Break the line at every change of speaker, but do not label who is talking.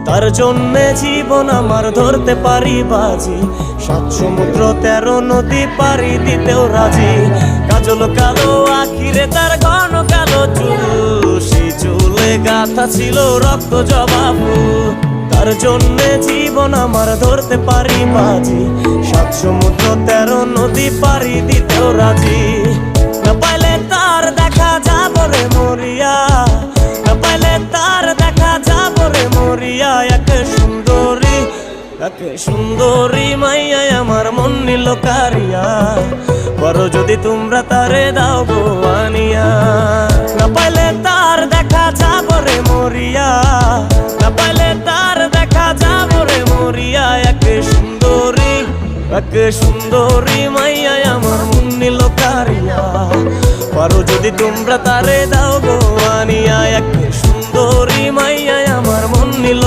তার জন্যে জীবন আমার ধরতে পারি বাজি, 7 সমুদ্র 13 নদী পারি দিতেও রাজি। কাজল কালো আখিরে তার ঘন কালো চুল, সেই চুলে গাথা ছিল রক্ত জবা ফুল। তার জন্যে জীবন আমার ধরতে পারি বাজি, 7 সমুদ্র 13 নদী পারি দিতেও রাজি। না পাইলে তার দেখা যাব রে মরিয়া, না পাইলে তার দেখা যাব রে মরিয়া। এক সুন্দরী মাইয়া আমার মন নিল কারিয়া, করো যদি তোমরা তারে দাও গো আনিয়া। না পাইলে তার দেখা যাব রে মরিয়া, না পাইলে তার দেখা যাব রে মরিয়া। এক সুন্দরী মাইয়া আমার মন নিল কারিয়া, করো যদি তোমরা তারে দাও গো আনিয়া। এক সুন্দরী মাইয়া আমার মন নিল।